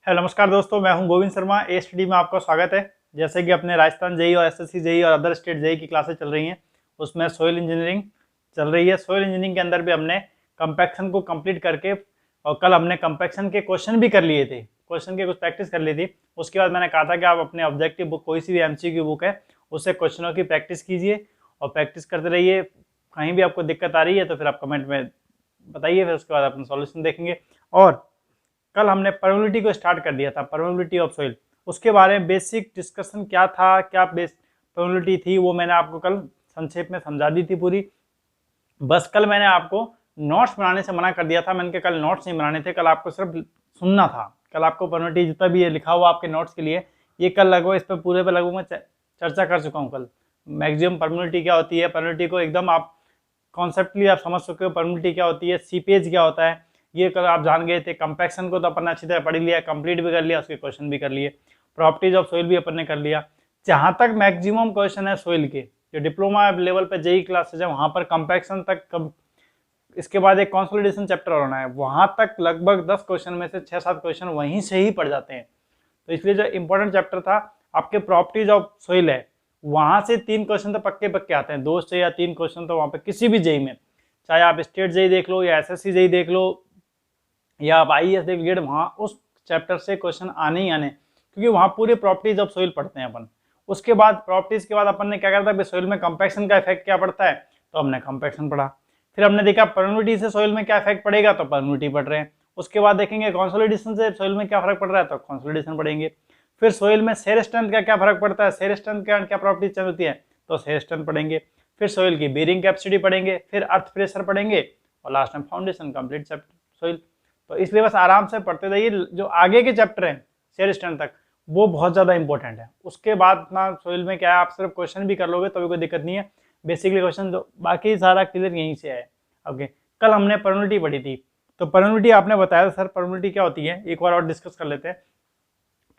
Hello नमस्कार दोस्तों, मैं हूं गोविंद शर्मा। ए स्टडी में आपका स्वागत है। जैसे कि अपने राजस्थान जेई और एसएससी जेई और अदर स्टेट जेई की क्लासेस चल रही हैं, उसमें सोइल इंजीनियरिंग चल रही है। सोइल इंजीनियरिंग के अंदर भी हमने कंपैक्शन को कंप्लीट करके और कल हमने कंपैक्शन के क्वेश्चन भी कर लिए थे, क्वेश्चन की कुछ प्रैक्टिस कर ली थी। उसके बाद मैंने कहा था कि आप अपने ऑब्जेक्टिव बुक, कोई सी भी एमसीक्यू बुक है, उससे क्वेश्चनों की प्रैक्टिस कीजिए और प्रैक्टिस करते रहिए। कहीं भी आपको दिक्कत आ रही है तो फिर आप कमेंट में बताइए, फिर उसके बाद अपना सॉल्यूशन देखेंगे। और कल हमने परमेबिलिटी को स्टार्ट कर दिया था, परमेबिलिटी ऑफ सॉइल। उसके बारे में बेसिक डिस्कशन क्या था, क्या परमेबिलिटी थी, वो मैंने आपको कल संक्षेप में समझा दी थी पूरी। बस कल मैंने आपको नोट्स बनाने से मना कर दिया था। मैंने कल नोट्स नहीं बनाने थे, कल आपको सिर्फ सुनना था। कल आपको परमेबिलिटी जितना भी ये लिखा हुआ आपके नोट्स के लिए, ये कल लगभग इस पर पूरे पे लगभग मैं चर्चा कर चुका हूँ कल। मैक्सिमम परमेबिलिटी क्या होती है, परमेबिलिटी को एकदम आप कॉन्सेप्टली आप समझ चुके हो। परमेबिलिटी क्या होती है, सीपेज क्या होता है, ये कल आप जान गए थे। कंपैक्शन को तो अपन अच्छी तरह पढ़ लिया, कंप्लीट भी कर लिया, उसके क्वेश्चन भी कर लिए। प्रॉपर्टीज ऑफ सोइल भी अपन ने कर लिया। जहां तक मैक्सिमम क्वेश्चन है सोइल के, जो डिप्लोमा लेवल पे जेई क्लासेज है, वहां पर कंपैक्शन तक इसके बाद एक कंसोलिडेशन चैप्टर होना है, वहां तक लगभग 10 क्वेश्चन में से 6-7 क्वेश्चन वहीं से ही पड़ जाते हैं। तो इसलिए जो इंपॉर्टेंट चैप्टर था आपके प्रॉपर्टीज ऑफ सोइल है, वहां से 3 क्वेश्चन तो पक्के पक्के आते हैं, 2 से या 3 क्वेश्चन तो वहां पे किसी भी जेई में, चाहे आप स्टेट जेई देख लो या एसएससी जेई देख लो या आप आईएएस देख लीजिए, वहां उस चैप्टर से क्वेश्चन आने ही आने, क्योंकि वहां पूरे प्रॉपर्टीज ऑफ सोइल पढ़ते हैं अपन। उसके बाद प्रॉपर्टीज के बाद अपन ने क्या करता है, सोइल में कंपैक्शन का इफेक्ट क्या पड़ता है, तो हमने कंपैक्शन पढ़ा। फिर हमने देखा परमेबिलिटी से सोइल में क्या इफेक्ट पड़ेगा, तो परमेबिलिटी पढ़ रहे हैं। उसके बाद देखेंगे कंसोलिडेशन से सोइल में क्या फर्क पड़ रहा है, तो कंसोलिडेशन पढ़ेंगे। फिर सोइल में शेयर स्ट्रेंथ का क्या फर्क पड़ता है, शेयर स्ट्रेंथ का क्या प्रॉपर्टीज चेंज होती है, तो शेयर स्ट्रेंथ पढ़ेंगे। फिर सोइल की बेरिंग कैपेसिटी पढ़ेंगे, फिर अर्थ प्रेशर पढ़ेंगे और लास्ट में फाउंडेशन कंप्लीट सोइल। तो इसलिए बस आराम से पढ़ते रहिए। जो आगे के चैप्टर हैं शेयर स्ट्रेंथ तक, वो बहुत ज्यादा इंपॉर्टेंट है। उसके बाद ना सोइल में क्या है, आप सिर्फ क्वेश्चन भी कर लोगे तो भी कोई दिक्कत नहीं है। बेसिकली क्वेश्चन जो बाकी सारा क्लियर यहीं से है। ओके, कल हमने परमेबिलिटी पढ़ी थी, तो परमेबिलिटी आपने बताया था सर परमेबिलिटी क्या होती है, एक बार और डिस्कस कर लेते हैं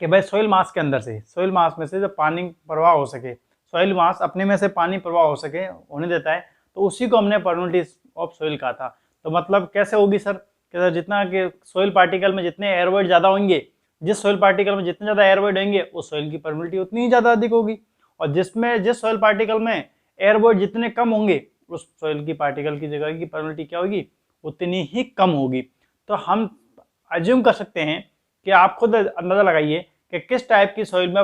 कि भाई सोइल मास के अंदर से, सोइल मास में से जब पानी प्रवाह हो सके, सोइल मास अपने में से पानी प्रवाह हो सके, होने देता है, तो उसी को हमने परमेबिलिटी ऑफ सोइल कहा था। तो मतलब कैसे होगी सर, कि सर जितना कि सोइल पार्टिकल में जितने एयरवॉइड ज्यादा होंगे, जिस सोइल पार्टिकल में जितने ज्यादा एयरवॉइड होंगे उस सोइल की परमेबिलिटी उतनी ही ज्यादा अधिक होगी। और जिस सोइल पार्टिकल में एयरवॉइड जितने कम होंगे, उस सोइल की पार्टिकल की जगह की परमेबिलिटी क्या होगी, उतनी ही कम होगी। तो हम अज्यूम कर सकते हैं कि आप खुद अंदाजा लगाइए कि किस टाइप की सॉइल में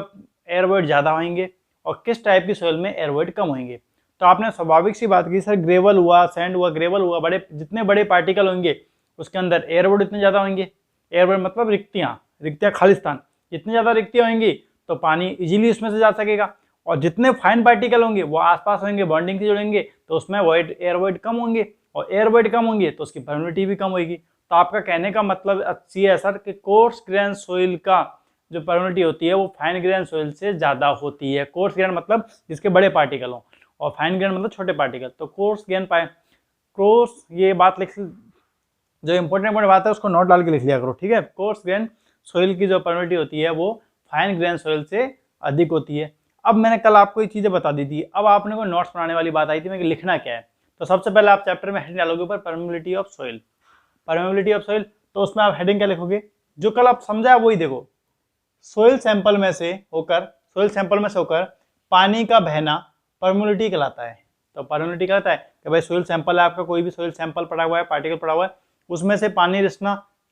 एयरवॉइड ज़्यादा होंगे और किस टाइप की सॉइल में एयरवॉइड कम होंगे। तो आपने स्वाभाविक सी बात की सर, ग्रेवल हुआ, सैंड हुआ, ग्रेवल हुआ, बड़े जितने बड़े पार्टिकल होंगे उसके अंदर एयरवॉइड इतने ज़्यादा होंगे। एयरवॉइड मतलब रिक्तियाँ खालिस्तान, जितनी ज़्यादा रिक्तियाँ होंगी तो पानी इजीली उसमें से जा सकेगा। और जितने फाइन पार्टिकल होंगे वो आसपास होंगे, बॉन्डिंग से जुड़ेंगे, तो उसमें एयरवॉइड कम होंगे, और एयरवॉइड कम होंगे तो उसकी परमेबिलिटी भी कम होगी। तो आपका कहने का मतलब ये है सर कि कोर्स ग्रेन सोइल का जो परमेबिलिटी होती है वो फाइन ग्रेन सोइल से ज्यादा होती है। कोर्स ग्रेन मतलब जिसके बड़े पार्टिकल हो, और फाइन ग्रेन मतलब छोटे पार्टिकल। तो कोर्स ये बात लिख, जो इंपॉर्टेंट बात है उसको नोट डाल के लिख लिया करो, ठीक है। कोर्स ग्रेन सोइल की जो परमेबिलिटी होती है वो फाइन ग्रेन सोइल से अधिक होती है। अब मैंने कल आपको ये चीजें बता दी थी, अब आपने को नोट्स बनाने वाली बात आई थी मैं कि लिखना क्या है। तो सबसे पहले आप चैप्टर में हेडिंग डालोगे ऊपर permeability of soil, permeability of soil. तो उसमें आप हेडिंग क्या लिखोगे, जो कल आप समझा है वही देखो, सोइल सैंपल में से होकर पानी का बहना परमेबिलिटी कहलाता है। तो परमेबिलिटी कहलाता है कि भाई सोइल सैंपल है आपका, कोई भी सोइल सैंपल पड़ा हुआ है, पार्टिकल पड़ा हुआ है, उसमें से पानी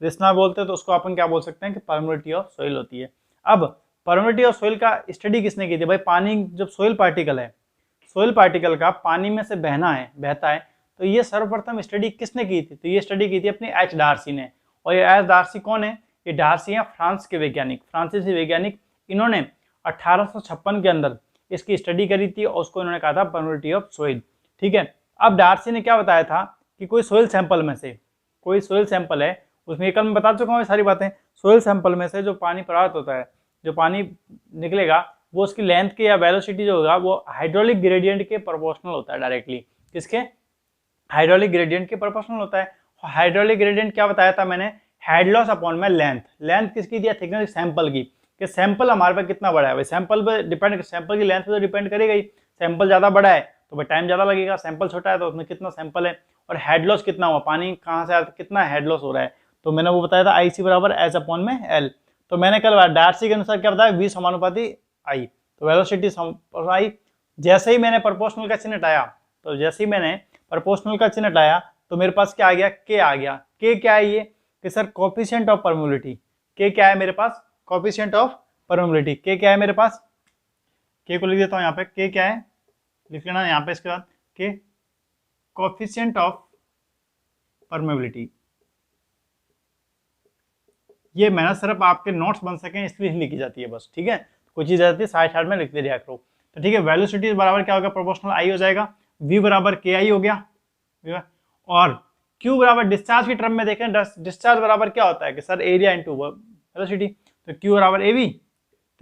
रिसना बोलते हैं, तो उसको अपन क्या बोल सकते हैं कि परमेबिलिटी ऑफ सोइल होती है। अब परमेबिलिटी ऑफ सोइल का स्टडी किसने की थी, भाई पानी जब सोइल पार्टिकल का पानी में से बहता है, तो ये सर्वप्रथम स्टडी किसने की थी, तो ये स्टडी की थी अपनी एच डार्सी ने। और ये एच डार्सी कौन है, ये डार्सी है फ्रांस के वैज्ञानिक, फ्रांसीसी वैज्ञानिक। इन्होंने 1856 के अंदर इसकी स्टडी करी थी और उसको इन्होंने कहा था परमेबिलिटी ऑफ सोइल, ठीक है। अब डार्सी ने क्या बताया था कि कोई सोइल सैंपल में से, कोई सोइल सैंपल है, उसमें कल मैं बता चुका हूँ ये सारी बातें। सोइल सैंपल में से जो पानी प्रवाहित होता है, जो पानी निकलेगा, वो उसकी लेंथ के या वेलोसिटी जो होगा वो हाइड्रोलिक ग्रेडियंट के प्रोपोर्शनल होता है डायरेक्टली। किसके, हाइड्रोलिक ग्रेडियंट के प्रोपोर्शनल होता है। हाइड्रोलिक ग्रेडियंट क्या बताया था मैंने, हेड लॉस अपॉन में लेंथ। लेंथ किसकी दिया, थिकनेस सैंपल की, कि सैंपल हमारे पास कितना बड़ा है, भाई सैंपल पे डिपेंड, सैंपल की लेंथ पे तो डिपेंड करेगा ही। सैंपल ज्यादा बड़ा है तो भाई टाइम ज्यादा लगेगा, सैंपल छोटा है तो उसमें कितना सैंपल है, और हेड लॉस कितना हुआ, पानी कहाँ से कितना हेड लॉस हो रहा है, तो मैंने वो बताया था IC बराबर एच अपॉन में एल। तो मैंने कल डार्सी के अनुसार क्या बताया, V समानुपाती I। तो वेलोसिटी आई, जैसे ही मैंने प्रोपोर्शनल का चिन्ह हटाया, तो जैसे ही मैंने प्रोपोर्शनल का चिन्ह हटाया तो मेरे पास क्या आ गया, K आ गया। K क्या है ये, कि sir coefficient of permeability. K क्या है मेरे पास, कोफिशिएंट ऑफ परमेबिलिटी। K क्या है मेरे पास, K को लिख देता हूं यहाँ पे। K क्या है, लिख लेना यहाँ पे इसके बाद, K कोफिशिएंट ऑफ परमेबिलिटी। ये मेहनत सिर्फ आपके नोट्स बन सकें इसलिए लिखी जाती है बस, ठीक है। कोई चीज आती है साइड साइड में लिखते रहा करो। तो ठीक है, वेलोसिटी बराबर क्या होगा, प्रोपोर्शनल आई हो जाएगा, V बराबर KI हो गया, और Q बराबर डिस्चार्ज की टर्म में देखें, डिस्चार्ज बराबर क्या होता है कि सर एरिया इंटू वेलोसिटी। तो Q बराबर AV,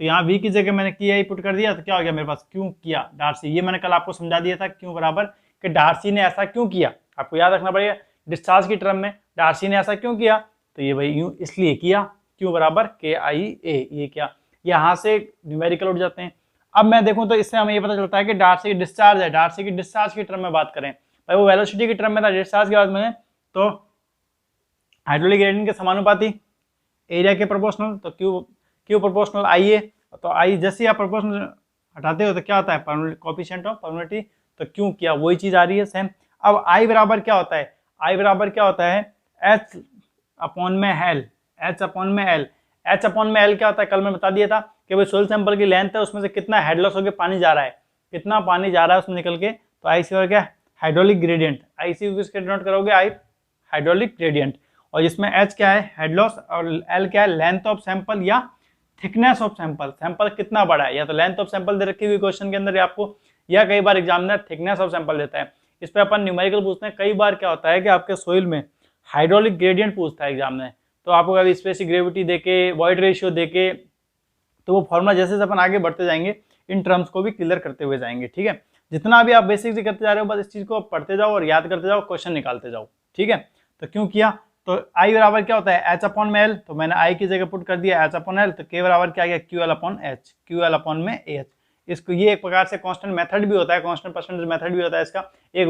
तो यहाँ V की जगह मैंने KI पुट कर दिया, तो क्या हो गया मेरे पास, क्यों किया डार्सी। ये मैंने कल आपको समझा दिया था, क्यों बराबर कि डार्सी ने ऐसा क्यों किया, आपको याद रखना पड़ेगा। डिस्चार्ज की टर्म में डार्सी ने ऐसा क्यों किया, तो ये भाई यूं इसलिए किया, क्यों बराबर KIA। ये क्या, यहाँ से न्यूमेरिकल उठ जाते हैं। अब मैं देखूं तो इससे हमें ये पता चलता है कि डार्सी की डिस्चार्ज है, डार्सी की डिस्चार्ज की टर्म में बात करें, भाई वो वेलोसिटी की टर्म में था, डिस्चार्ज की बात में तो हाइड्रोलिक ग्रेडियंट के समानुपाती, एरिया के प्रोपोर्शनल, तो क्यू प्रोपोर्शनल आई है। तो आई जैसे आप प्रोपोर्शनल हटाते हो तो क्या होता है, कोफिशिएंट ऑफ परमेबिलिटी। तो क्यों किया, वही चीज आ रही है सेम। अब आई बराबर क्या होता है, आई बराबर क्या होता है, H अपॉन में L, H अपॉन में L। H अपॉन में L क्या होता है, कल मैं बता दिया था कि भाई सोइल सैंपल की लेंथ है, उसमें से कितना हेड लॉस होकर पानी जा रहा है, कितना पानी जा रहा है उसमें निकल के। तो आई सी क्या, हाइड्रोलिक ग्रेडियंट। आई सी किसके डिनोट करोगे, आई हाइड्रोलिक ग्रेडियंट। और जिसमें H क्या है, हेड लॉस, और L क्या है, लेंथ ऑफ सैंपल या थिकनेस ऑफ सैंपल। सैंपल कितना बड़ा है, या तो लेंथ ऑफ सैंपल दे रखी हुई क्वेश्चन के अंदर आपको, या कई बार एग्जामिनर थिकनेस ऑफ सैंपल देता है। इस पर अपन न्यूमेरिकल पूछते हैं। कई बार क्या होता है कि आपके सोइल में हाइड्रोलिक ग्रेडियंट पूछता है एग्जाम में, तो आपको कभी स्पेसिफिक ग्रेविटी देके, वॉइड रेशियो देके, तो वो फॉर्मूला जैसे अपन आगे बढ़ते जाएंगे इन टर्म्स को भी क्लियर करते हुए जाएंगे, ठीक है। जितना भी आप बेसिक करते जा रहे हो बस इस चीज को पढ़ते जाओ और याद करते जाओ, क्वेश्चन निकालते जाओ, ठीक है। तो क्यों किया, तो आई बराबर क्या होता है, H अपॉन में L, तो मैंने आई की जगह पुट कर दिया H अपॉन L। तो K बराबर क्या आ गया, QL upon H, QL upon में AH। इसको ये एक प्रकार से कांस्टेंट मेथड भी होता है, कांस्टेंट परसेंटेज मेथड भी होता है इसका। एक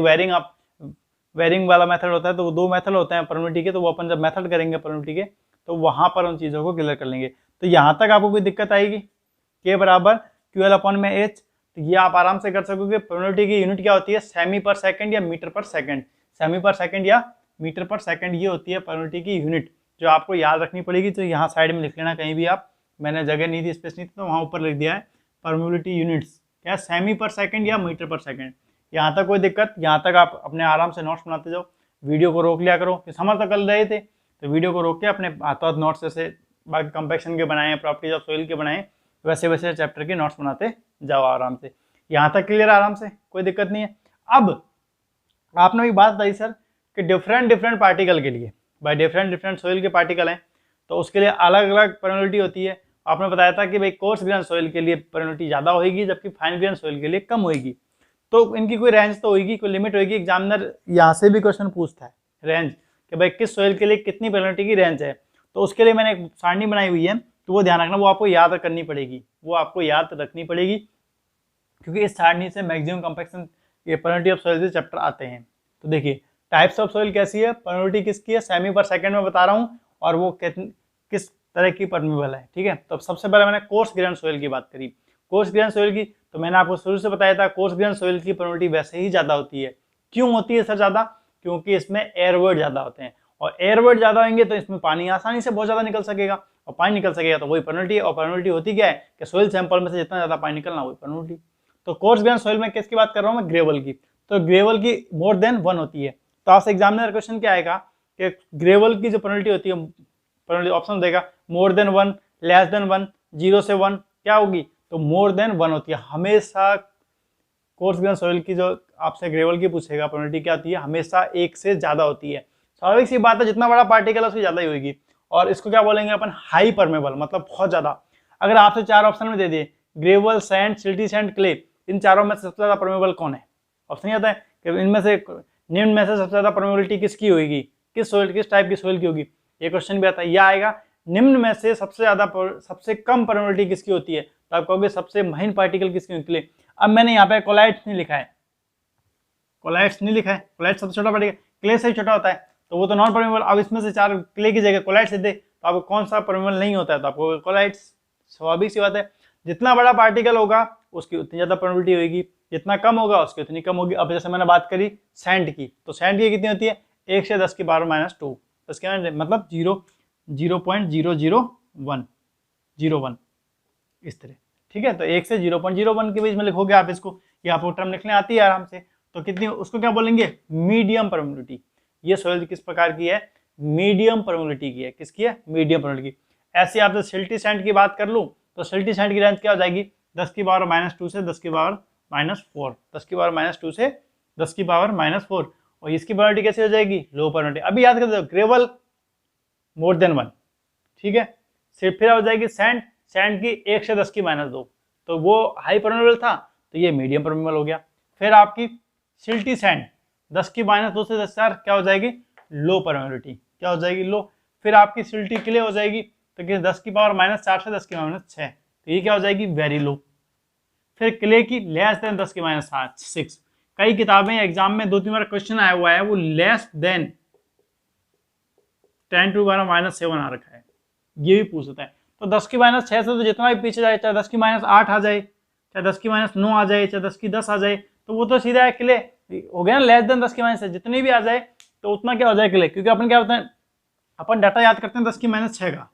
वेरिंग वाला मेथड होता है, तो वो दो मेथड होते हैं परमिटिव के, तो वो अपन जब मेथड करेंगे परमिटिव के तो वहां पर उन चीजों को क्लियर कर लेंगे। तो यहाँ तक आपको कोई दिक्कत आएगी, K बराबर QL अपॉन में H, तो ये आप आराम से कर सकोगे। परमिटिव की यूनिट क्या होती है, सेमी पर सेकंड या मीटर पर सेकंड, सेमी पर सेकंड या मीटर पर सेकंड, ये होती है परमिटिव की यूनिट, जो आपको याद रखनी पड़ेगी। तो यहाँ साइड में लिख लेना कहीं भी आप, मैंने जगह नहीं थी, स्पेस नहीं थी, तो वहाँ ऊपर लिख दिया है परमिटिविटी यूनिट्स, क्या सेमी पर सेकंड या मीटर पर सेकंड। यहाँ तक कोई दिक्कत, यहाँ तक आप अपने आराम से नोट्स बनाते जाओ, वीडियो को रोक लिया करो, कि समझ तो कर रहे थे तो वीडियो को रोक के अपने हाथों हाथ नोट्स जैसे बाकी कंपैक्शन के बनाए, प्रॉपर्टीज ऑफ सोइल के बनाए, वैसे वैसे चैप्टर के नोट्स बनाते जाओ आराम से। यहाँ तक क्लियर, आराम से, कोई दिक्कत नहीं है। अब आपने भी बात बताई सर कि डिफरेंट पार्टिकल के लिए, भाई डिफरेंट सोइल के पार्टिकल हैं तो उसके लिए अलग अलग परमिटिविटी होती है। आपने बताया था कि भाई कोर्स ग्रेन सोइल के लिए परमिटिविटी ज़्यादा होगी, जबकि फाइन ग्रेन सोइल के लिए कम होगी। तो इनकी कोई रेंज तो होगी, कोई लिमिट होगी। एग्जामिनर यहाँ से भी क्वेश्चन पूछता है रेंज, कि भाई किस सोइल के लिए कितनी परमिटिविटी की रेंज है। तो उसके लिए मैंने एक सारणी बनाई हुई है, तो वो ध्यान रखना, वो आपको याद करनी पड़ेगी, वो आपको याद रखनी पड़ेगी, क्योंकि इस सारणी से मैक्सिमम कंपैक्शन ये परमिटिविटी ऑफ सोइल से चैप्टर आते हैं। तो देखिए टाइप्स ऑफ सोइल कैसी है, परमिटिविटी किसकी है, सेमी पर सेकंड में बता रहा हूँ, और वो किस तरह की परमिबल है, ठीक है। तो सबसे पहले मैंने कोर्स ग्रेन सोइल की बात करी। कोर्स ग्रेन सोइल की तो मैंने आपको शुरू से बताया था, कोर्स ग्रेन सोइल की परमिटिविटी वैसे ही ज्यादा होती है। क्यों होती है सर ज्यादा, क्योंकि इसमें एयर वर्ड ज्यादा होते हैं, और एयर वर्ड ज्यादा होंगे तो इसमें पानी आसानी से बहुत ज्यादा निकल सकेगा, और पानी निकल सकेगा तो वही परमिटिविटी। और परमिटिविटी होती क्या है कि सोइल सैंपल में से जितना ज्यादा पानी निकलना वही परमिटिविटी। तो कोर्स ग्रेन सोइल में किसकी बात कर रहा हूँ मैं, ग्रेवल की। तो ग्रेवल की मोर देन 1 होती है। तो आपसे एग्जामिनर क्वेश्चन क्या आएगा कि ग्रेवल की जो परमिटिविटी होती है, परमिटिविटी ऑप्शन देगा मोर देन 1, लेस देन 1, 0 से 1 क्या होगी, तो मोर देन 1 होती है हमेशा। कोर्स ग्रेन सोइल की जो आपसे ग्रेवल की पूछेगा परमिटिविटी क्या होती है, हमेशा 1 से ज्यादा होती है। स्वाभाविक सी बात है, जितना बड़ा पार्टिकल है उसकी ज्यादा ही होगी। और इसको क्या बोलेंगे अपन, हाई परमेबल, मतलब बहुत ज्यादा। अगर आपसे 4 ऑप्शन में दे दिए, gravel, sand, silty sand, clay, इन चारों में से सबसे ज्यादा परमेबल कौन है, ऑप्शन आता है कि इनमें से निम्न में से सबसे ज्यादा परमेबिलिटी किसकी होगी, किस सोइल, किस टाइप की सोइल की होगी, ये क्वेश्चन भी आता है। या आएगा निम्न में से सबसे ज्यादा सबसे कम परमेबिलिटी किसकी होती है, तो आप कहोगे सबसे महीन पार्टिकल किसकी होती है। अब मैंने यहाँ पे कोलाइट्स नहीं लिखा है, कोलाइट्स नहीं लिखा है, कोलाइट्स सबसे छोटा पार्टिकल, क्ले से छोटा होता है, तो वो तो नॉन परमेबल। अब इसमें से 4 क्ले की जगह कोलाइट्स दे, तो तो आपको कौन सा परमेबल नहीं होता है, तो आपको कोलाइट। स्वाभाविक सी बात है, जितना बड़ा पार्टिकल होगा उसकी उतनी ज्यादा परमेबिलिटी होगी, जितना कम होगा उसकी उतनी कम होगी। अब जैसे मैंने बात करी सैंड की, तो सैंड की कितनी होती है, 1 से 10 की पावर -2, इसके मतलब 0.0001 इस तरह, ठीक है। तो 1 से 0.01 के बीच में लिखोगे आप इसको, ये आपको टर्म लिखने आती है आराम से। तो कितनी, उसको क्या बोलेंगे, मीडियम परमेबिलिटी। ये सॉइल किस प्रकार की है, मीडियम परमेबिलिटी की है। किसकी है, मीडियम परमेबिलिटी की। ऐसे आप सिल्टी सैंड की बात कर लूं तो सिल्टी सैंड की रेंज क्या हो जाएगी, 10 की पावर -2 से 10 की पावर -4, 10 की पावर -2 से 10 की पावर -4। और इसकी परमेबिलिटी कैसे हो जाएगी, लो परमेबिलिटी। अभी याद कर दो, ग्रेवल मोर देन 1, ठीक है। फिर हो जाएगी सैंड, सैंड की 1 से 10 की -2, तो वो हाई परमेबल था, तो ये मीडियम परमेबल हो गया। फिर आपकी सिल्टी सैंड 10 की -2 से 10 क्या हो जाएगी, लो परमेबिलिटी, क्या हो जाएगी, लो। फिर आपकी सिल्टी क्ले हो जाएगी, तो 10 की पावर -4 से 10 की -6, तो ये क्या हो जाएगी, वेरी लो। फिर क्ले की लेस देन 10 की -6, कई किताबें एग्जाम में 2-3 बार क्वेश्चन आया हुआ है, वो लेस देन 10 टू -7 आ रखा है, ये भी पूछ सकता है। तो 10 की -6 से तो जितना भी पीछे जाए, चाहे 10 की -8 आ जाए, चाहे 10 की -9 आ जाए, चाहे 10 की 10 आ जाए, तो वो तो सीधा है क्ले हो गया ना। लेस देन 10 की -6 जितनी भी आ जाए तो उतना क्या हो जाए, क्ले। क्योंकि अपन क्या होता है, अपन डाटा याद करते हैं 10 की -6 का,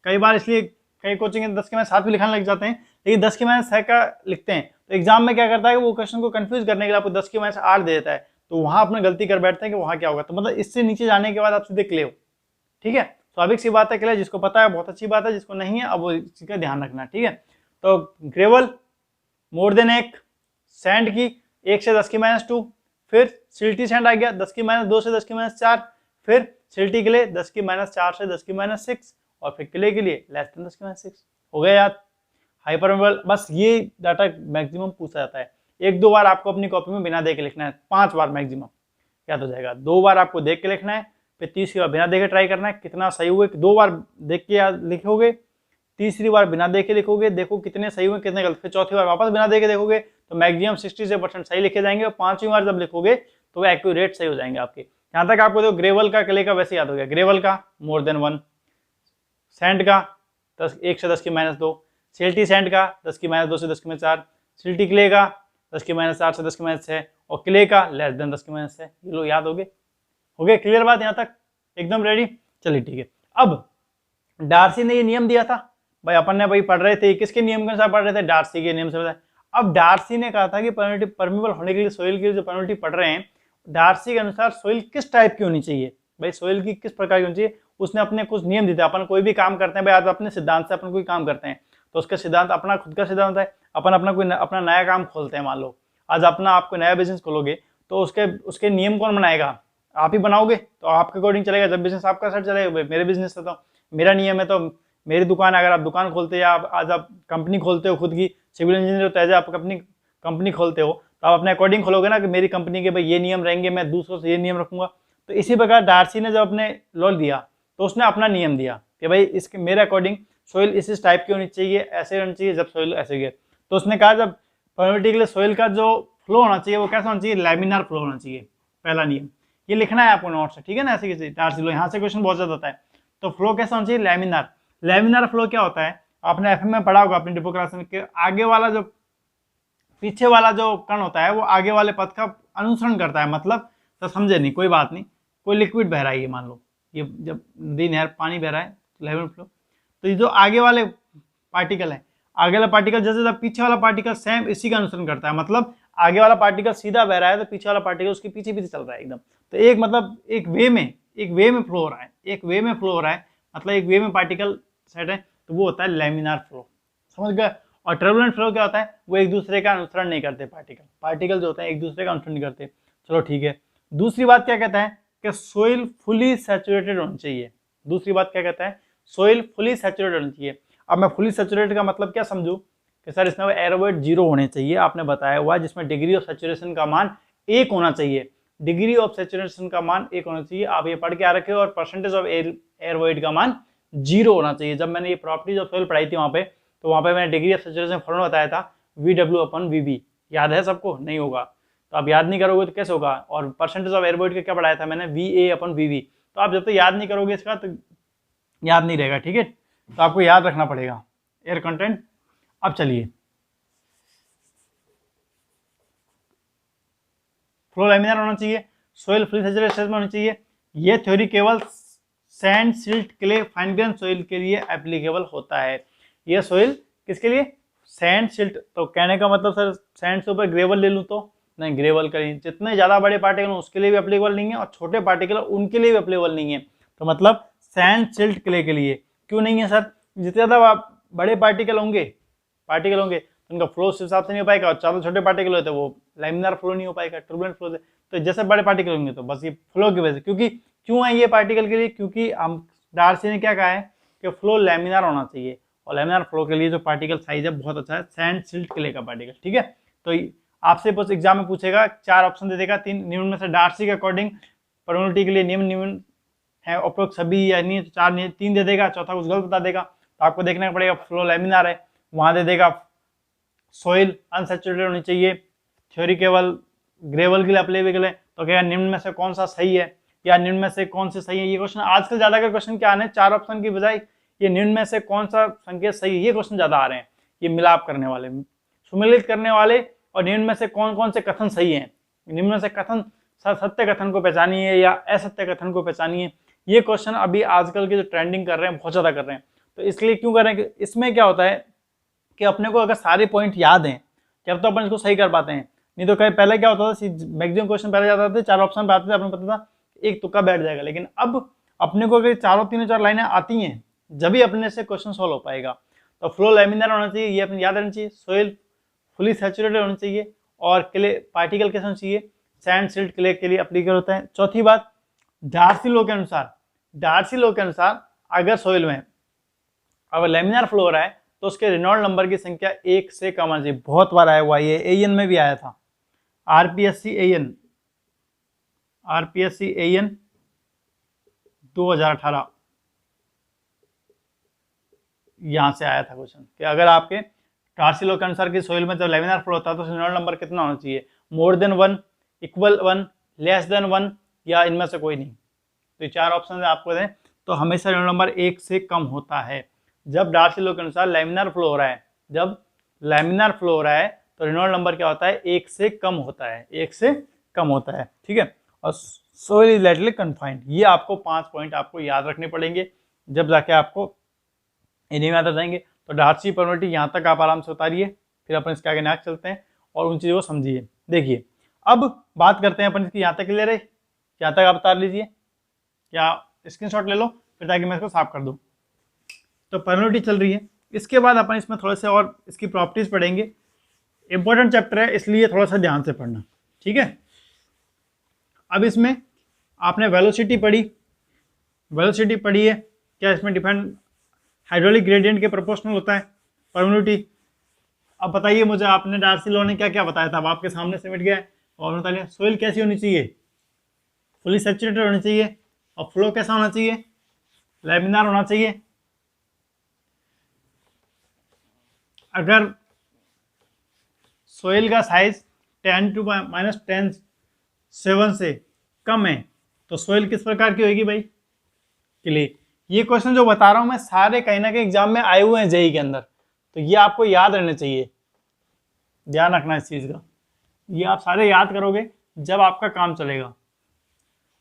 कई बार इसलिए कई कोचिंग 10 के -7 भी लिखाने लग जाते हैं, लेकिन 10 के -6 का लिखते हैं। तो एग्जाम में क्या करता है कि वो क्वेश्चन को कंफ्यूज करने के लिए आपको 10 के -8 दे देता है, तो वहां अपने गलती कर बैठते हैं कि वहां क्या होगा। तो मतलब इससे नीचे जाने के बाद आप सीधे क्ले हो, ठीक है। स्वाभाविक सी बात है, क्ले जिसको पता है बहुत अच्छी बात है, जिसको नहीं है अब वो इसी का ध्यान रखना, ठीक है। तो ग्रेवल मोर देन 1, सैंड की 1 से 10 की -2, फिर सिल्टी सैंड आ गया 10 की -2 से 10 की -4, फिर सिल्टी क्ले 10 की -4 से 10 की -6, और फिर क्ले के लिए लेस देन 10 की -6। हो गया याद, हाइपरबोल। बस ये डाटा मैक्सिमम पूछा जाता है, 1-2 बार आपको अपनी कॉपी में बिना देख के लिखना है, 5 बार मैक्सिमम याद हो जाएगा। 2 बार आपको देख के लिखना है, फिर तीसरी बार बिना देखे ट्राई करना है, कितना सही हुए। 2 बार देख के लिखोगे, तीसरी बार बिना देखे लिखोगे, देखो कितने सही हुए कितने गलत, फिर चौथी बार वापस बिना देखे देखोगे, तो मैक्सिमम 60% सही लिखे जाएंगे। और 5वीं बार जब लिखोगे तो वो एक्यूरेट सही हो जाएंगे आपके। यहाँ तक आपको देखो ग्रेवल का क्ले का वैसे याद हो गया, ग्रेवल का मोर देन 1, सैंड का 1 से 10 की -2, सिल्टी सैंड का 10 की -2 से 10 की -4, सिल्टी क्ले का 10 की -4 से 10 की -6, और क्ले का लेस देन 10 की -6। ये लो याद हो गए क्लियर बात यहाँ तक, एकदम रेडी। चलिए ठीक है। अब डार्सी ने ये नियम दिया था भाई, अपन ने भाई पढ़ रहे थे, किसके नियम के अनुसार पढ़ रहे थे, डार्सी के नियम से बताया। अब डार्सी ने कहा था कि परमेबल होने के लिए सोइल की जो परमेबिलिटी पढ़ रहे हैं, डार्सी के अनुसार सोइल किस टाइप की होनी चाहिए, भाई सोइल की किस प्रकार की होनी चाहिए, उसने अपने कुछ नियम दिए थे। अपन कोई भी काम करते हैं भाई, आज अपने सिद्धांत से अपन कोई काम करते हैं, तो उसका सिद्धांत अपना खुद का सिद्धांत है। अपन अपना नया काम खोलते हैं, मान लो आज आपको नया बिजनेस खोलोगे, तो उसके नियम कौन बनाएगा, आप ही बनाओगे, तो आपके अकॉर्डिंग चलेगा। जब बिजनेस आपका सेट चलेगा, मेरे बिजनेस से तो मेरा नियम है, तो मेरी दुकान, अगर आप दुकान खोलते हैं, आज आप कंपनी खोलते हो खुद की, सिविल इंजीनियर होता है, आप अपनी कंपनी खोलते हो, तो आप अपने अकॉर्डिंग खोलोगे ना कि मेरी कंपनी के भाई ये नियम रहेंगे, मैं दूसरों से ये नियम रखूंगा। तो इसी प्रकार डार्सी ने जब अपने लॉ दिया, तो उसने अपना नियम दिया कि भाई इसके मेरे अकॉर्डिंग सोइल इस टाइप की होनी चाहिए, ऐसे होनी चाहिए, जब सोइल ऐसे गए। तो उसने कहा जब परमेबिलिटी के लिए सोइल का जो फ्लो होना चाहिए वो कैसा होना चाहिए, लैमिनार फ्लो होना चाहिए, पहला नियम। ये लिखना है आपको नोट से, ठीक है ना, ऐसे किसी डार्सी लॉ, यहाँ से क्वेश्चन बहुत ज्यादा आता है। तो फ्लो कैसा होना चाहिए, लैमिनार। लैमिनार फ्लो क्या होता है, आपने एफएम में पढ़ा होगा अपनी डिपो क्लास में, कि आगे वाला जो पीछे वाला जो कण होता है वो आगे वाले पथ का अनुसरण करता है। मतलब तो समझे नहीं, कोई बात नहीं, कोई लिक्विड बह रहा है, ये मान लो, ये जब नदी नहर पानी बह रहा है, लैमिनार फ्लो, तो ये जो आगे वाले पार्टिकल है, आगे वाला पार्टिकल जैसे जब पीछे वाला पार्टिकल सेम इसी का अनुसरण करता है। मतलब आगे वाला पार्टिकल सीधा बह रहा है, तो पीछे वाला पार्टिकल उसके पीछे पीछे चल रहा है एकदम। तो एक मतलब एक वे में फ्लो हो रहा है, एक वे में फ्लो हो रहा है, मतलब एक वे में पार्टिकल सेट है, तो वो होता है लैमिनार फ्लो, समझ गए। और टर्बुलेंट फ्लो क्या होता है, वो एक दूसरे का अनुसरण नहीं करते, पार्टिकल जो होते हैं एक दूसरे का अनुसरण नहीं करते। चलो ठीक है। दूसरी बात क्या कहता है कि सोइल फुली सैचुरेटेड होनी चाहिए। दूसरी बात क्या कहता है, सोइल फुली सैचुरेटेड होनी चाहिए। अब मैं फुली सैचुरेटेड का मतलब क्या समझू कि सर इसमें एरोवेट 0 होने चाहिए, आपने बताया हुआ, जिसमें डिग्री ऑफ सैचुरेशन का मान 1 होना चाहिए, डिग्री ऑफ सैचुरेशन का मान 1 होना चाहिए, आप ये पढ़ के आ रखे हो। और परसेंटेज ऑफ एयरवेट का मान 0 होना चाहिए। जब मैंने ये प्रॉपर्टीज ऑफ सोइल पढ़ाई थी वहाँ पे, तो वहाँ पे मैंने डिग्री ऑफ सैचुरेशन फॉर्मूला बताया था VW/VB, याद है सबको, नहीं होगा तो आप याद नहीं करोगे तो कैसे होगा। और परसेंटेज ऑफ एयरवेट का क्या पढ़ाया था मैंने, VA/VB। तो आप जब तक याद नहीं करोगे इसका, तो याद नहीं रहेगा, ठीक है, तो आपको याद रखना पड़ेगा एयर कंटेंट। अब चलिए, फ्लो लैमिनार होना चाहिए, सोइल फ्री सैचुरेटेड स्टेज में होनी चाहिए। ये थ्योरी केवल sand, silt, clay, fine grain soil के लिए एप्लीकेबल होता है। ये सोइल किसके लिए? Sand, silt. तो कहने का मतलब सर सैंड से ऊपर ग्रेवल ले लूँ तो नहीं, ग्रेवल का नहीं, जितने ज़्यादा बड़े पार्टिकल उसके लिए भी एप्लीकेबल नहीं है, और छोटे पार्टिकल उनके लिए भी एप्लीकेबल नहीं है। तो मतलब सैंड, सिल्ट, क्ले के लिए क्यों नहीं है सर? जितने ज़्यादा बड़े पार्टिकल होंगे तो उनका फ्लो उस हिसाब से नहीं हो पाएगा, और ज़्यादा छोटे पार्टिकल होते हैं वो लैमिनार फ्लो नहीं हो पाएगा, टर्बुलेंट फ्लो से। तो जैसे बड़े पार्टिकल होंगे तो बस ये फ्लो की वजह से, क्योंकि क्यों है ये पार्टिकल के लिए? क्योंकि हम डार्सी ने क्या कहा है कि फ्लो लैमिनार होना चाहिए, और लैमिनार फ्लो के लिए जो पार्टिकल साइज है बहुत अच्छा है, सैंड, सिल्ट, क्ले का पार्टिकल, ठीक है। तो आपसे बस एग्जाम में पूछेगा, 4 ऑप्शन दे देगा, 3 निम्न में से डार्सी के अकॉर्डिंग परमिटिविटी के लिए निम्न है उपरोक्त सभी या नहीं, 4 नहीं, 3 दे देगा, चौथा कुछ गलत बता देगा। तो आपको देखना पड़ेगा फ्लो लैमिनार है, वहां दे देगा सोइल अनसैचुरेटेड होनी चाहिए, थ्योरी केवल ग्रेवल के लिए एप्लीकेबल है। तो क्या निम्न में से कौन सा सही है, या निम्न में से कौन से सही है? ये क्वेश्चन आजकल ज्यादा के क्वेश्चन क्या आने, 4 ऑप्शन की बजाय ये निम्न में से कौन सा संकेत सही है, ये क्वेश्चन ज्यादा आ रहे हैं। ये मिलाप करने वाले, सुमेलित करने वाले, और निम्न में से कौन कौन से कथन सही है, निम्न में से कथन सत्य कथन को पहचानिए या असत्य कथन को पहचानिए। ये क्वेश्चन अभी आजकल के जो ट्रेंडिंग कर रहे हैं बहुत ज्यादा कर रहे हैं। तो इसलिए क्यों कर रहे हैं कि इसमें क्या होता है कि अपने को अगर सारे पॉइंट याद हैं जब तो अपन इसको सही कर पाते हैं, नहीं तो कहीं पहले क्या होता था, मैक्सिमम क्वेश्चन पहले जाता था 4 ऑप्शन पे आते थे, अपने पता था एक तुक्का बैठ जाएगा। लेकिन अब अपने को अगर तीनों चार लाइनें आती हैं जब भी अपने से क्वेश्चन सॉल्व हो पाएगा। तो फ्लो लैमिनार होना चाहिए, ये अपने याद रहना चाहिए, सोइल फुली सैचुरेटेड होनी चाहिए, और क्ले पार्टिकल कैसे होना चाहिए, सैंड, सिल्ट, क्ले के लिए एप्लीकेबल होता है। चौथी बात, डार्सी लॉ के अनुसार अगर सोइल में अगर लैमिनार फ्लो हो रहा है तो उसके रेनॉल्ड नंबर की संख्या 1 से कम आनी चाहिए। बहुत बार आया हुआ ये, एएन में भी आया था, आरपीएससी एएन 2018 यहां से आया था क्वेश्चन कि अगर आपके डार्सी लॉ के अनुसार की सोइल में जब लैमिनार फ्लो होता है तो रेनॉल्ड नंबर कितना होना चाहिए, more than 1, equal 1, less than 1, या इनमें से कोई नहीं। तो 4 ऑप्शन आपको दें तो हमेशा रेनॉल्ड नंबर 1 से कम होता है। जब डार्सी लॉ के अनुसार लैमिनार फ्लो हो रहा है, तो रेनॉल्ड नंबर क्या होता है, 1 से कम होता है, ठीक है। और सोइल इज लैटरली कन्फाइंड, ये आपको 5 पॉइंट आपको याद रखने पड़ेंगे जब जाके आपको इन्हीं में आता जाएंगे। तो डार्सी परमिटिविटी यहाँ तक आप आराम से उतारिए, फिर अपन इसके आगे नेक्स्ट चलते हैं और उन चीज़ों को समझिए। देखिए अब बात करते हैं अपन इसकी, यहाँ तक क्लियर है, यहाँ तक आप उतार लीजिए, या स्क्रीनशॉट ले लो फिर ताकि मैं इसको साफ कर दूँ। तो परमिटिविटी चल रही है, इसके बाद अपन इसमें थोड़े से और इसकी प्रॉपर्टीज पढ़ेंगे। इंपॉर्टेंट चैप्टर है इसलिए थोड़ा सा ध्यान से पढ़ना, ठीक है। अब इसमें आपने वेलोसिटी पढ़ी है, क्या इसमें डिफरेंट हाइड्रोलिक ग्रेडियंट के प्रोपोर्शनल होता है परमिटिविटी। अब बताइए मुझे, आपने डार्सी लॉ ने क्या क्या बताया था, अब आपके सामने से मिट गया है, और बता लिया सोइल कैसी होनी चाहिए, फुली सैचुरेटेड होनी चाहिए, और फ्लो कैसा होना चाहिए, लैमिनार होना चाहिए। अगर सोइल का साइज 10⁻⁻⁷ से कम है तो सोइल किस प्रकार की होगी भाई, क्ले। ये क्वेश्चन जो बता रहा हूं मैं सारे कहीं ना कहीं एग्जाम में आए हुए हैं जेईई के अंदर, तो ये आपको याद रहने चाहिए, ध्यान रखना इस चीज का। ये आप सारे याद करोगे जब आपका काम चलेगा,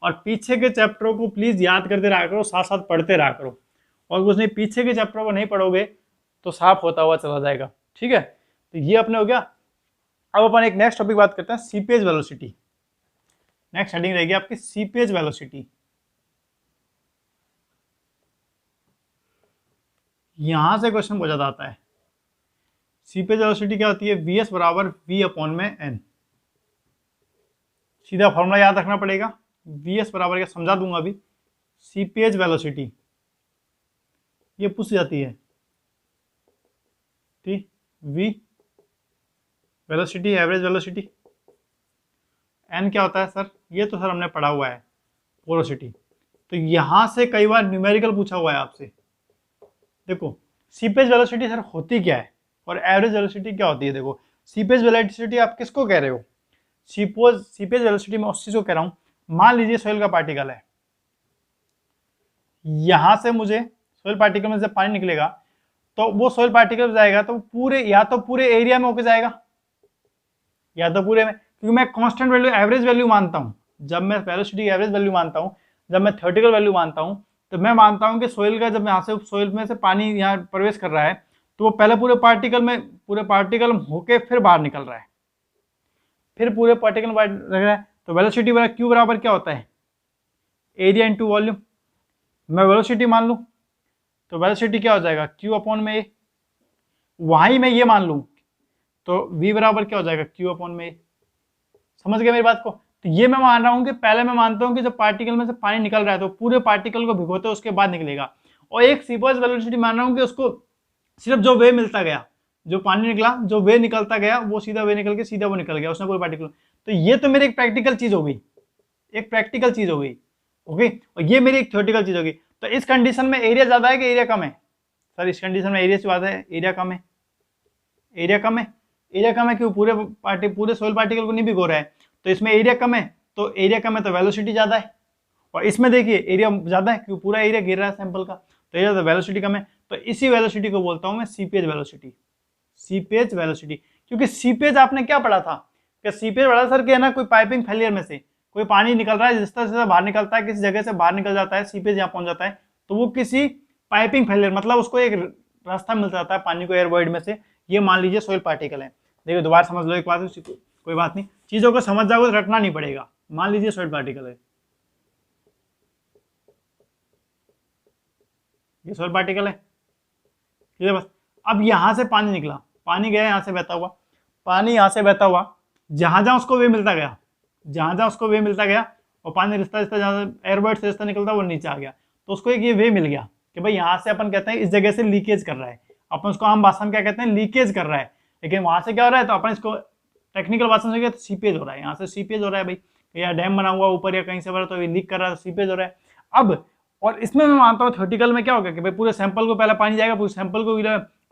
और पीछे के चैप्टरों को प्लीज याद करते रहा करो, साथ साथ पढ़ते रहा करो, और कुछ नहीं, पीछे के चैप्टरों को नहीं पढ़ोगे तो साफ होता हुआ चला जाएगा, ठीक है। तो ये अपने हो गया। अब अपन एक नेक्स्ट टॉपिक बात करते हैं, सीपेज वेलोसिटी। नेक्स्ट हेडिंग रहेगी आपकी सीपेज वेलोसिटी। यहां से क्वेश्चन बहुत ज्यादा आता है। सीपेज वेलोसिटी क्या होती है, वीएस बराबर वी अपॉन में एन। सीधा फॉर्मूला याद रखना पड़ेगा, वीएस बराबर क्या, समझा दूंगा अभी। सीपेज वेलोसिटी ये पूछ जाती है, ठीक, वी वेलोसिटी, एवरेज वेलोसिटी, एन क्या होता है सर, ये तो सर हमने पढ़ा हुआ है, पोरोसिटी। तो यहां से कई बार न्यूमेरिकल पूछा हुआ है आपसे। देखो सीपेज वेलोसिटी सर होती क्या है और एवरेज वेलोसिटी क्या होती है। देखो सीपेज वेलोसिटी आप किसको कह रहे हो, सीपेज वेलोसिटी में उस चीज को कह रहा हूं, मान लीजिए सोइल का पार्टिकल है, यहां से मुझे सोइल पार्टिकल में से पानी निकलेगा तो वो सोइल पार्टिकल जाएगा तो पूरे, या तो पूरे एरिया में होके जाएगा या तो पूरे में, क्योंकि मैं कांस्टेंट वैल्यू एवरेज वैल्यू मानता हूँ। जब मैं वेलोसिटी एवरेज वैल्यू मानता हूँ, जब मैं थ्योरेटिकल वैल्यू मानता हूँ, तो मैं मानता हूँ कि सोइल का, जब यहाँ से सोइल में से पानी यहाँ प्रवेश कर रहा है तो वो पहले पूरे पार्टिकल होके फिर बाहर निकल रहा है, फिर पूरे पार्टिकल बाहर लग रहा है। तो वेलोसिटी बराबर क्यू बराबर क्या होता है, एरिया इंटू वॉल्यूम। मैं वेलोसिटी मान लूँ तो वेलोसिटी क्या हो जाएगा, क्यू अपॉन में ए। वहीं मैं ये मान लूँ तो v बराबर क्या हो जाएगा, क्यू अपॉन में ए। समझ गए मेरी बात को। तो ये मैं मान रहा हूँ कि पहले मैं मानता हूँ कि जब पार्टिकल में से पानी निकल रहा है तो पूरे पार्टिकल को भिगोते हैं, उसके बाद निकलेगा। और एक सिंपल वेलोसिटी मान रहा हूँ कि उसको सिर्फ जो वे मिलता गया, जो पानी निकला, जो वे निकलता गया, वो सीधा वे निकल के सीधा वो निकल गया, उसने पूरे पार्टिकल। तो ये तो मेरी एक प्रैक्टिकल चीज हो गई, एक प्रैक्टिकल चीज हो गई, ओके। और ये मेरी एक थ्योरेटिकल चीज होगी। तो इस कंडीशन में एरिया ज्यादा है कि एरिया कम है, सर इस कंडीशन में एरिया से ज्यादा है, एरिया कम है, एरिया कम है, एरिया कम है, क्यों, पूरे सोइल पार्टिकल को नहीं भिगो रहा है, तो इसमें एरिया कम है, तो एरिया कम है तो वेलोसिटी ज्यादा है। और इसमें देखिए एरिया ज्यादा है, क्यों, पूरा एरिया घेर रहा है सैंपल का, तो एरिया तो वेलोसिटी कम है। तो इसी वेलोसिटी को बोलता हूं मैं सीपेज वेलोसिटी, सीपेज वेलोसिटी। क्योंकि सीपेज आपने क्या पढ़ा था, कि सीपेज पढ़ा सर के है ना, कोई पाइपिंग फेलियर में से कोई पानी निकल रहा है, जिस तरह से बाहर निकलता है, किसी जगह से बाहर निकल जाता है, सीपेज यहाँ पहुंच जाता है, तो वो किसी पाइपिंग फेलियर, मतलब उसको एक रास्ता मिल जाता है पानी को एयर वॉइड में से, ये मान लीजिए सोइल पार्टिकल है। देखिए दोबारा समझ लो एक बात, कोई बात नहीं, चीजों को समझ जाओगे तो रटना नहीं पड़ेगा। मान लीजिए सोइल पार्टिकल है, ये सोइल पार्टिकल है, ठीक है बस। अब यहां से पानी निकला, पानी गया यहाँ से बहता हुआ, पानी यहाँ से बहता हुआ, जहां जहां उसको वे मिलता गया, जहां जहां उसको वे मिलता गया, और पानी रिश्ता रिश्ता जहां एयरबर्ड से रिश्ता निकलता वो नीचे आ गया, तो उसको एक ये वे मिल गया कि भाई यहाँ से अपन कहते हैं इस जगह से लीकेज कर रहा है, अपन उसको आम भाषा में क्या कहते हैं, लीकेज कर रहा है। लेकिन वहां से क्या हो रहा है, तो अपन इसको टेक्निकल भाषा से सीपेज हो रहा है, यहाँ से सीपेज हो रहा है भाई, या डैम बना हुआ ऊपर या कहीं से बना तो लीक कर रहा है, सीपेज हो रहा है। अब और इसमें मैं मानता हूँ थ्योरेटिकल में क्या होगा कि भाई पूरे सैंपल को पहले पानी जाएगा, पूरे सैंपल को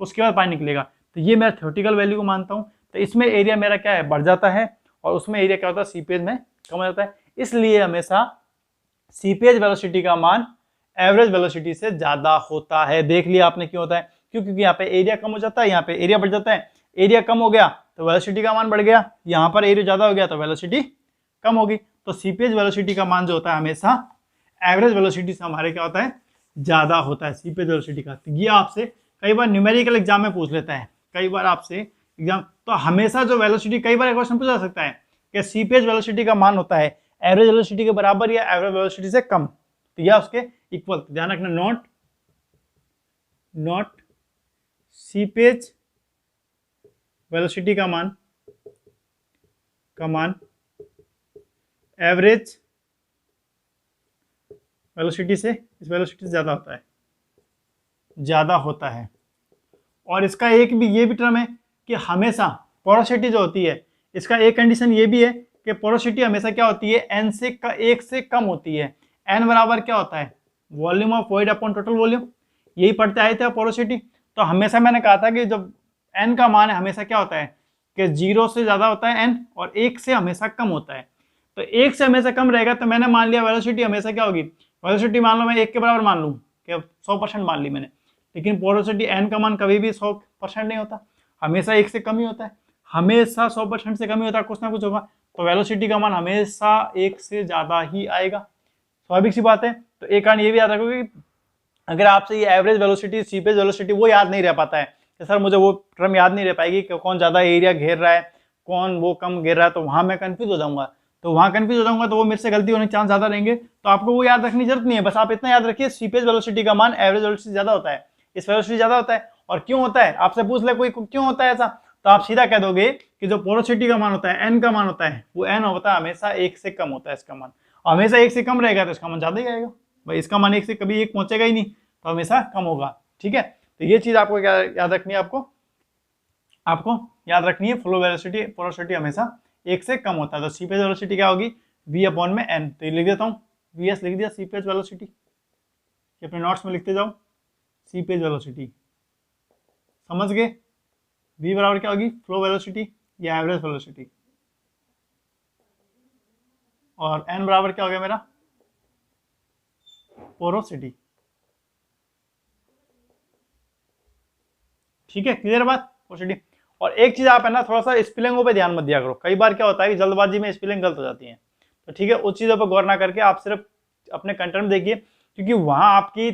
उसके बाद पानी निकलेगा, तो ये मैं थ्योरेटिकल वैल्यू को मानता हूँ। तो इसमें एरिया मेरा क्या है, बढ़ जाता है, और उसमें एरिया क्या होता है, सीपेज में कम हो जाता है। इसलिए हमेशा सीपेज वेलोसिटी का मान एवरेज वेलोसिटी से ज्यादा होता है। देख लिया आपने क्यों होता है, क्योंकि यहाँ पे एरिया कम हो जाता है, यहाँ पे एरिया बढ़ जाता है। एरिया कम हो गया तो वेलोसिटी का मान बढ़ गया, यहाँ पर एरिया ज्यादा हो गया तो वेलोसिटी कम होगी। तो सीपेज वेलोसिटी का मान जो होता है हमेशा एवरेज वेलोसिटी से हमारे क्या होता है, ज्यादा होता है सीपेज वेलोसिटी का। तो ये आपसे कई बार न्यूमेरिकल एग्जाम में पूछ लेता है, कई बार आपसे एग्जाम, तो हमेशा जो वेलोसिटी, कई बार क्वेश्चन पूछा जा सकता है कि सीपेज वेलोसिटी का मान होता है एवरेज वेलोसिटी के बराबर या एवरेज वेलोसिटी से कम, तो या उसके इक्वल। ध्यान रखना, नॉट सीपेज वेलोसिटी का मान एवरेज वेलोसिटी से, इस वेलोसिटी से ज्यादा होता है। और इसका एक भी ये भी टर्म है कि हमेशा पोरोसिटी जो होती है, इसका एक कंडीशन ये भी है कि पोरोसिटी हमेशा क्या होती है, n से 1 से कम होती है। n बराबर क्या होता है, volume of void upon total volume, यही पढ़ते आए थे पोरोसिटी। तो हमेशा मैंने कहा था कि जब n का मान है हमेशा क्या होता है कि 0 से ज्यादा होता है n, और 1 से हमेशा कम होता है। तो 1 से हमेशा कम रहेगा, तो मैंने मान लिया वेलोसिटी हमेशा क्या होगी, वेलोसिटी मान लो मैं 1 के बराबर मान लूँ कि 100% मान ली मैंने, लेकिन पोरोसिटी n का मान कभी भी 100% नहीं होता, हमेशा 1 से कम ही होता है, हमेशा 100% से कम ही होता है, कुछ ना कुछ होगा। तो वेलोसिटी का मान हमेशा 1 से ज्यादा ही आएगा, स्वाभाविक सी बात है। तो एक कारण ये भी याद रखोगे कि अगर आपसे ये एवरेज वेलोसिटी, सीपेज वेलोसिटी वो याद नहीं रह पाता है कि सर मुझे वो टर्म याद नहीं रह पाएगी कि कौन ज्यादा एरिया घेर रहा है, कौन वो कम घेर रहा है, तो वहां मैं कंफ्यूज हो जाऊंगा, तो वो मेरे से गलती होने के चांस ज्यादा रहेंगे। तो आपको वो याद रखने की जरूरत नहीं है, बस आप इतना याद रखिए सीपेज वेलोसिटी का मान एवरेज वेलोसिटी ज्यादा होता है, इस वेलोसिटी ज्यादा होता है। और क्यों होता है, आपसे पूछ ले कोई क्यों होता है ऐसा, तो आप सीधा कह दोगे कि जो पोरोसिटी का मान होता है, n का मान होता है, वो n होता है हमेशा 1 से कम होता है, इसका मान हमेशा 1 से कम रहेगा, तो इसका मान ज्यादा ही आएगा भाई, इसका मान 1 से कभी 1 पहुंचेगा ही नहीं, तो हमेशा कम होगा, ठीक है। तो ये चीज आपको क्या याद रखनी है, आपको याद रखनी है, फ्लो वेलोसिटी, पोरोसिटी हमेशा 1 से कम होता है। तो सीपेज वेलोसिटी क्या होगी, v अपॉन में n, तो ये लिख देता हूँ, vs लिख दिया, सीपेज वेलोसिटी, अपने नोट्स में लिखते जाओ, सीपेज वेलोसिटी, समझ गए। v बराबर क्या होगी, फ्लो वेलोसिटी या एवरेज वेलोसिटी, और n बराबर क्या हो गया मेरा, पोरोसिटी, ठीक है, क्लियर बात ओसीडी। और एक चीज आप है ना थोड़ा सा स्पेलिंगों पे ध्यान मत दिया करो, कई बार क्या होता है कि जल्दबाजी में स्पेलिंग गलत हो जाती है, तो ठीक है उस चीजों पर गौर ना करके आप सिर्फ अपने कंटेंट देखिए, क्योंकि वहां आपकी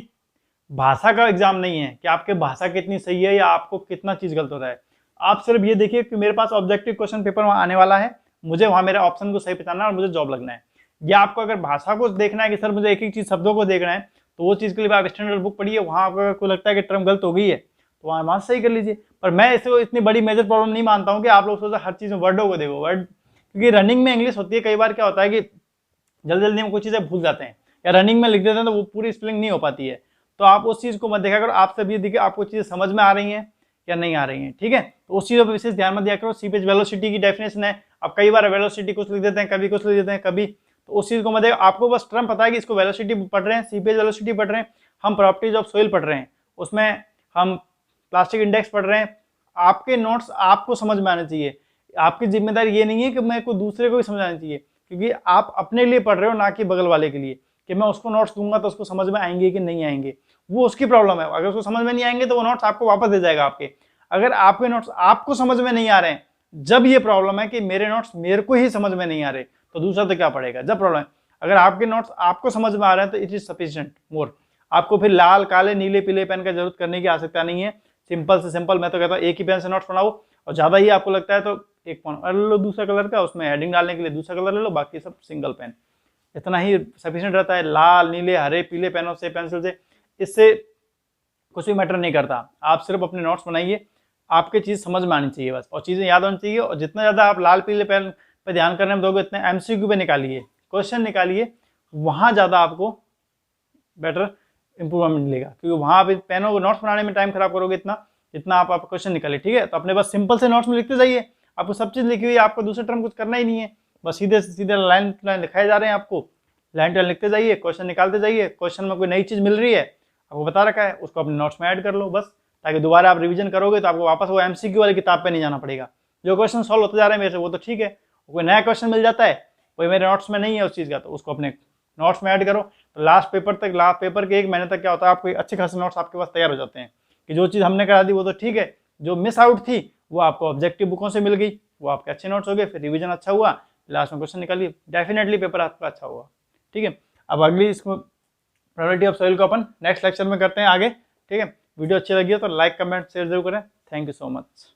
भाषा का एग्जाम नहीं है कि आपके भाषा कितनी सही है या आपको कितना चीज गलत हो रहा है। आप सिर्फ ये देखिए कि मेरे पास ऑब्जेक्टिव क्वेश्चन पेपर वहां आने वाला है, मुझे वहां मेरे ऑप्शन को सही पहचानना है और मुझे जॉब लगना है। या आपको अगर भाषा को देखना है कि सर मुझे एक एक चीज शब्दों को देखना है, तो वो चीज के लिए आप स्टैंडर्ड बुक पढ़िए, वहां आपको अगर कोई लगता है कि टर्म गलत हो गई है तो वहां सही कर लीजिए। पर मैं इसको इतनी बड़ी मेजर प्रॉब्लम नहीं मानता हूँ कि आप लोग सोचो हर चीज में वर्डों को देखो, वर्ड क्योंकि रनिंग में इंग्लिश होती है, कई बार क्या होता है कि जल्दी जल्दी में कुछ चीजें भूल जाते हैं या रनिंग में लिख देते हैं तो वो पूरी स्पेलिंग नहीं हो पाती है। तो आप उस चीज को मत देखा करो, आप सब ये देखिए आपको चीजें समझ में आ रही हैं या नहीं आ रही हैं, ठीक है। तो उस चीजों पर विशेष ध्यान मत दिया करो। सीपेज वेलोसिटी की डेफिनेशन है, अब कई बार वेलोसिटी कुछ लिख देते हैं, कभी कुछ लिख देते हैं, कभी, तो उस चीज को मत देखो। आपको बस टर्म पता है कि इसको वेलोसिटी पढ़ रहे हैं, सीपेज वेलोसिटी पढ़ रहे हैं, हम प्रॉपर्टीज ऑफ सोइल पढ़ रहे हैं, उसमें हम प्लास्टिक इंडेक्स पढ़ रहे हैं। आपके नोट्स आपको समझ में आने चाहिए, आपकी जिम्मेदारी ये नहीं है कि मैं कोई दूसरे को भी समझाना चाहिए, क्योंकि आप अपने लिए पढ़ रहे हो ना कि बगल वाले के लिए, कि मैं उसको नोट्स दूंगा तो उसको समझ में आएंगे कि नहीं आएंगे, वो उसकी प्रॉब्लम है। अगर उसको समझ में नहीं आएंगे तो वो नोट्स आपको वापस दे जाएगा आपके। अगर आपके नोट्स आपको समझ में नहीं आ रहे हैं, जब ये प्रॉब्लम है कि मेरे नोट्स मेरे को ही समझ में नहीं आ रहे, तो दूसरा तो क्या पढ़ेगा जब प्रॉब्लम है। अगर आपके नोट्स आपको समझ में आ रहे हैं तो इट इज सफिशिएंट मोर। आपको फिर लाल काले नीले पीले पेन का जरूरत करने की आवश्यकता नहीं है। सिंपल से सिंपल मैं तो कहता हूँ एक ही पेन से नोट्स बनाओ, और ज्यादा ही आपको लगता है तो एक पेन और लो दूसरा कलर का, उसमें हेडिंग डालने के लिए दूसरा कलर ले लो, बाकी सब सिंगल पेन, इतना ही सफिशिएंट रहता है। लाल नीले हरे पीले पेनों से पेंसिल से इससे कुछ भी मैटर नहीं करता। आप सिर्फ अपने नोट्स बनाइए, आपकी चीज समझ में आनी चाहिए बस, और चीजें याद होनी चाहिए। और जितना ज्यादा आप लाल पीले पेन पे ध्यान करने में दोगे, इतने एमसीक्यू पे निकालिए, क्वेश्चन निकालिए, वहां ज्यादा आपको बेटर इंप्रूवमेंट मिलेगा, क्योंकि वहां आप पेनों को नोट्स बनाने में टाइम खराब करोगे इतना जितना आप क्वेश्चन निकालिए, ठीक है। तो अपने बस सिंपल से नोट्स में लिखते जाइए, आपको सब चीज लिखी हुई है, आपको दूसरे टर्म कुछ करना ही नहीं है, बस सीधे सीधे लाइन लाइन लिखाए जा रहे हैं आपको, लाइन टू लाइन लिखते जाइए, क्वेश्चन निकालते जाइए, क्वेश्चन में कोई नई चीज मिल रही है आपको बता रखा है उसको अपने नोट्स में ऐड कर लो बस, ताकि दोबारा आप रिवीजन करोगे तो आपको वापस वो एमसीक्यू वाली किताब पे नहीं जाना पड़ेगा। जो क्वेश्चन सॉल्व होते जा रहे हैं मेरे से वो तो ठीक है, कोई नया क्वेश्चन मिल जाता है कोई मेरे नोट्स में नहीं है उस चीज का, तो उसको अपने नोट्स में ऐड करो। तो लास्ट पेपर के 1 महीने तक क्या होता है, आपको अच्छे खासे नोट्स आपके पास तैयार हो जाते हैं कि जो चीज हमने करा दी वो तो ठीक है, जो मिस आउट थी वो आपको ऑब्जेक्टिव बुकों से मिल गई, वो आपके अच्छे नोट्स हो गए, फिर रिवीजन अच्छा हुआ, लास्ट में क्वेश्चन निकालिए, डेफिनेटली पेपर आपका अच्छा हुआ, ठीक है। अब अगली इसको प्रोबेबिलिटी ऑफ सॉइल को अपन नेक्स्ट लेक्चर में करते हैं आगे, ठीक है। वीडियो अच्छी लगी हो तो लाइक कमेंट शेयर जरूर करें। Thank you so much.